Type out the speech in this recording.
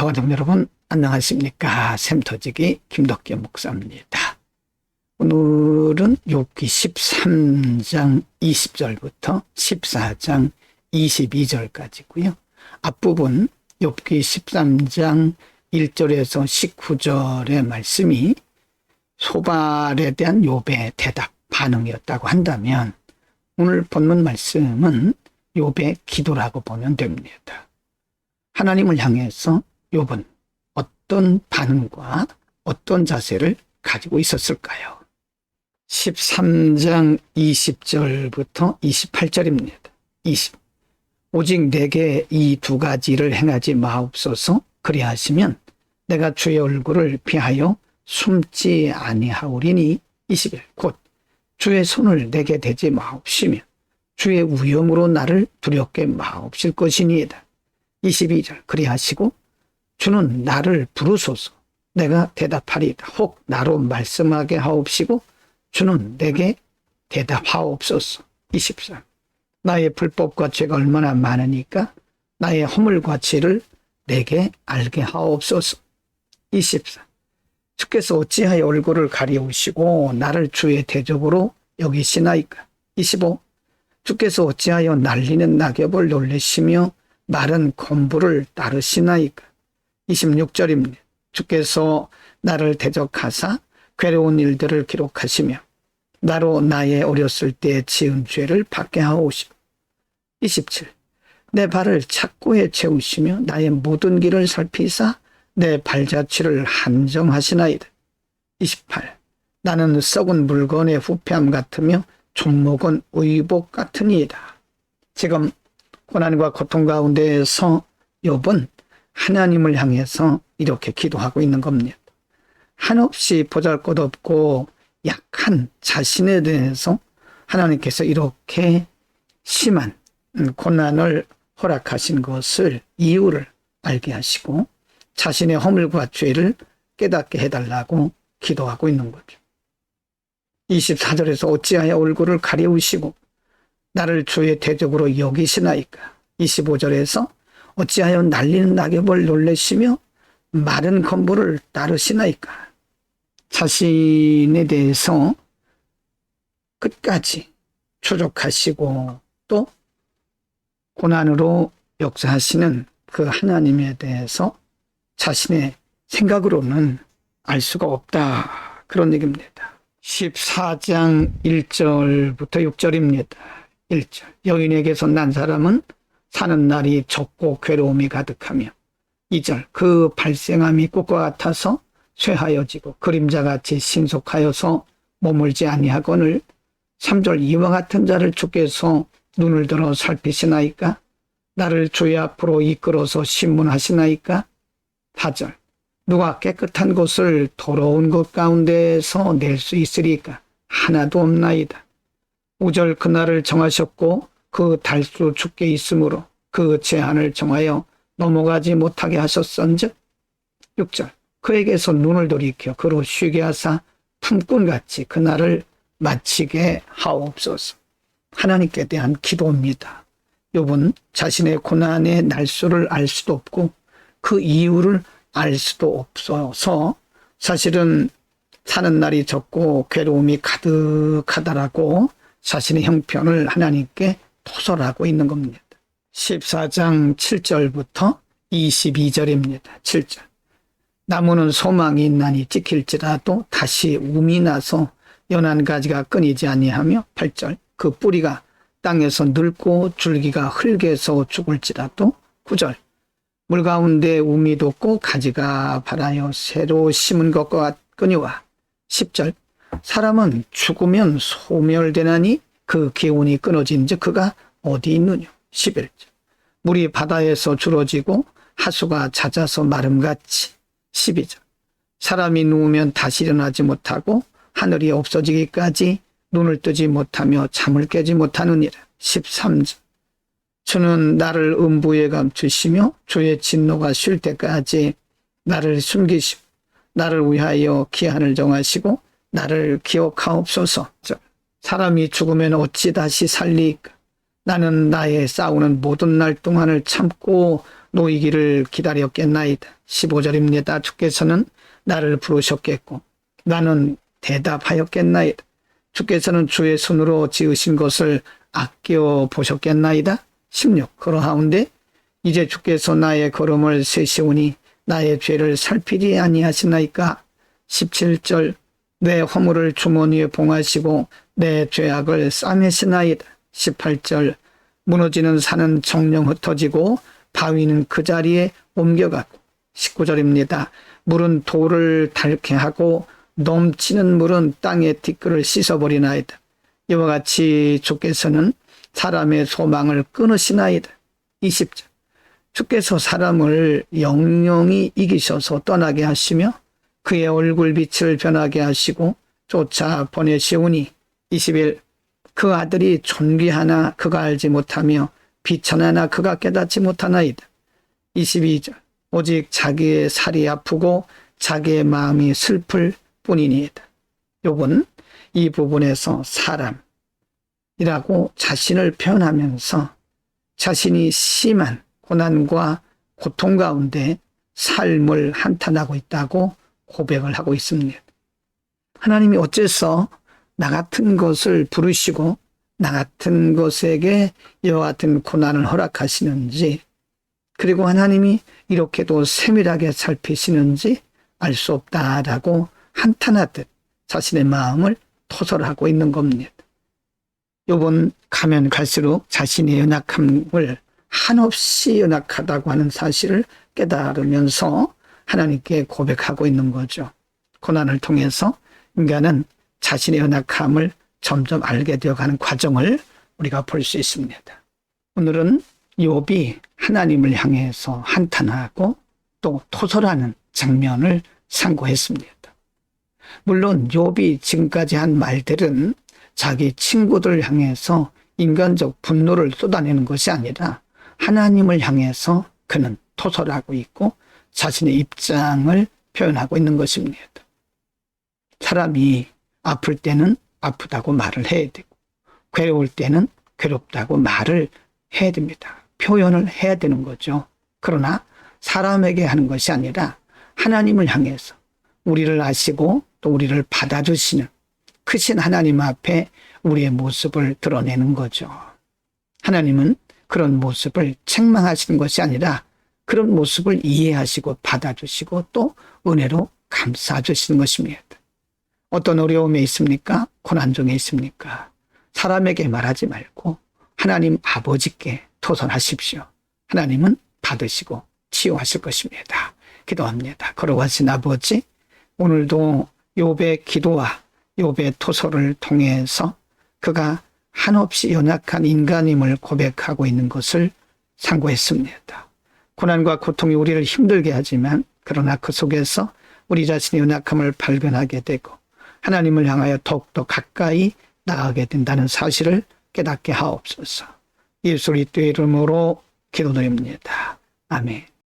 샘터가족 여러분 안녕하십니까. 샘터지기 김덕기 목사입니다. 오늘은 욥기 13장 20절부터 14장 22절까지고요. 앞부분 욥기 13장 1절에서 19절의 말씀이 소발에 대한 욥의 대답, 반응이었다고 한다면 오늘 본문 말씀은 욥의 기도라고 보면 됩니다. 하나님을 향해서 욥은 어떤 반응과 어떤 자세를 가지고 있었을까요? 13장 20절부터 28절입니다. 20. 오직 내게 이 두 가지를 행하지 마옵소서. 그리하시면 내가 주의 얼굴을 피하여 숨지 아니하오리니. 21. 곧 주의 손을 내게 대지 마옵시며 주의 위엄으로 나를 두렵게 마옵실 것이니이다. 22절. 그리하시고 주는 나를 부르소서. 내가 대답하리이다. 혹 나로 말씀하게 하옵시고 주는 내게 대답하옵소서. 23. 나의 불법과 죄가 얼마나 많으니까 나의 허물과 죄를 내게 알게 하옵소서. 24. 주께서 어찌하여 얼굴을 가리우시고 나를 주의 대적으로 여기시나이까. 25. 주께서 어찌하여 날리는 낙엽을 놀리시며 마른 건부를 따르시나이까. 26절입니다. 주께서 나를 대적하사 괴로운 일들을 기록하시며 나로 나의 어렸을 때 지은 죄를 받게 하옵시고. 27. 내 발을 착고에 채우시며 나의 모든 길을 살피사 내 발자취를 한정하시나이다. 28. 나는 썩은 물건의 후패함 같으며 종목은 의복 같으니이다. 지금 고난과 고통 가운데에서 욥은 하나님을 향해서 이렇게 기도하고 있는 겁니다. 한없이 보잘것없고 약한 자신에 대해서 하나님께서 이렇게 심한 고난을 허락하신 것을, 이유를 알게 하시고 자신의 허물과 죄를 깨닫게 해달라고 기도하고 있는 거죠. 24절에서 어찌하여 얼굴을 가리우시고 나를 주의 대적으로 여기시나이까. 25절에서 어찌하여 날리는 낙엽을 놀래시며 마른 건부를 따르시나이까. 자신에 대해서 끝까지 추적하시고 또 고난으로 역사하시는 그 하나님에 대해서 자신의 생각으로는 알 수가 없다, 그런 얘기입니다. 14장 1절부터 6절입니다. 1절. 여인에게서 난 사람은 사는 날이 적고 괴로움이 가득하며. 2절. 그 발생함이 꽃과 같아서 쇠하여지고 그림자같이 신속하여서 머물지 아니하거늘. 3절. 이와 같은 자를 주께서 눈을 들어 살피시나이까. 나를 주의 앞으로 이끌어서 신문하시나이까. 4절. 누가 깨끗한 것을 더러운 것 가운데에서 낼 수 있으리까. 하나도 없나이다. 5절. 그날을 정하셨고 그 달수 죽게 있으므로 그 제한을 정하여 넘어가지 못하게 하셨은즉. 6절. 그에게서 눈을 돌이켜 그로 쉬게 하사 품꾼같이 그날을 마치게 하옵소서. 하나님께 대한 기도입니다. 욥은 자신의 고난의 날수를 알 수도 없고 그 이유를 알 수도 없어서 사실은 사는 날이 적고 괴로움이 가득하다라고 자신의 형편을 하나님께 토설하고 있는 겁니다. 14장 7절부터 22절입니다. 7절. 나무는 소망이 있나니 찍힐지라도 다시 움이 나서 연한 가지가 끊이지 아니하며. 8절. 그 뿌리가 땅에서 늙고 줄기가 흙에서 죽을지라도. 9절. 물 가운데 움이 돋고 가지가 발하여 새로 심은 것과 같거니와. 10절. 사람은 죽으면 소멸되나니 그 기운이 끊어진 즉 그가 어디 있느냐. 11절. 물이 바다에서 줄어지고 하수가 잦아서 마름같이. 12절. 사람이 누우면 다시 일어나지 못하고 하늘이 없어지기까지 눈을 뜨지 못하며 잠을 깨지 못하느니라. 13절. 주는 나를 음부에 감추시며 주의 진노가 쉴 때까지 나를 숨기시고 나를 위하여 기한을 정하시고 나를 기억하옵소서. 사람이 죽으면 어찌 다시 살리까. 나는 나의 싸우는 모든 날 동안을 참고 놓이기를 기다렸겠나이다. 15절입니다. 주께서는 나를 부르셨겠고 나는 대답하였겠나이다. 주께서는 주의 손으로 지으신 것을 아껴 보셨겠나이다. 16. 그러하온데 이제 주께서 나의 걸음을 세시오니 나의 죄를 살피지 아니하시나이까. 17절. 내 허물을 주머니에 봉하시고 내 죄악을 싸매시나이다. 18절. 무너지는 산은 정령 흩어지고 바위는 그 자리에 옮겨가고. 19절입니다. 물은 돌을 닳게 하고 넘치는 물은 땅의 티끌을 씻어버리나이다. 이와 같이 주께서는 사람의 소망을 끊으시나이다. 20절. 주께서 사람을 영영히 이기셔서 떠나게 하시며 그의 얼굴빛을 변하게 하시고 쫓아 보내시오니. 21. 그 아들이 존귀하나 그가 알지 못하며 비천하나 그가 깨닫지 못하나이다. 22절. 오직 자기의 살이 아프고 자기의 마음이 슬플 뿐이니이다. 욥은 이 부분에서 사람이라고 자신을 표현하면서 자신이 심한 고난과 고통 가운데 삶을 한탄하고 있다고 고백을 하고 있습니다. 하나님이 어째서 나 같은 것을 부르시고 나 같은 것에게 이와 같은 고난을 허락하시는지, 그리고 하나님이 이렇게도 세밀하게 살피시는지 알 수 없다라고 한탄하듯 자신의 마음을 토설하고 있는 겁니다. 욥은 가면 갈수록 자신의 연약함을 한없이 연약하다고 하는 사실을 깨달으면서 하나님께 고백하고 있는 거죠. 고난을 통해서 인간은 자신의 연약함을 점점 알게 되어가는 과정을 우리가 볼 수 있습니다. 오늘은 욥이 하나님을 향해서 한탄하고 또 토설하는 장면을 상고했습니다. 물론 욥이 지금까지 한 말들은 자기 친구들 향해서 인간적 분노를 쏟아내는 것이 아니라 하나님을 향해서 그는 토설하고 있고 자신의 입장을 표현하고 있는 것입니다. 사람이 아플 때는 아프다고 말을 해야 되고 괴로울 때는 괴롭다고 말을 해야 됩니다. 표현을 해야 되는 거죠. 그러나 사람에게 하는 것이 아니라 하나님을 향해서 우리를 아시고 또 우리를 받아주시는 크신 하나님 앞에 우리의 모습을 드러내는 거죠. 하나님은 그런 모습을 책망하시는 것이 아니라 그런 모습을 이해하시고 받아주시고 또 은혜로 감싸주시는 것입니다. 어떤 어려움에 있습니까? 고난 중에 있습니까? 사람에게 말하지 말고 하나님 아버지께 토설하십시오. 하나님은 받으시고 치유하실 것입니다. 기도합니다. 거룩하신 아버지, 오늘도 욥의 기도와 욥의 토설을 통해서 그가 한없이 연약한 인간임을 고백하고 있는 것을 상고했습니다. 고난과 고통이 우리를 힘들게 하지만 그러나 그 속에서 우리 자신의 연약함을 발견하게 되고 하나님을 향하여 더욱더 가까이 나아가게 된다는 사실을 깨닫게 하옵소서. 예수 그리스도의 이름으로 기도드립니다. 아멘.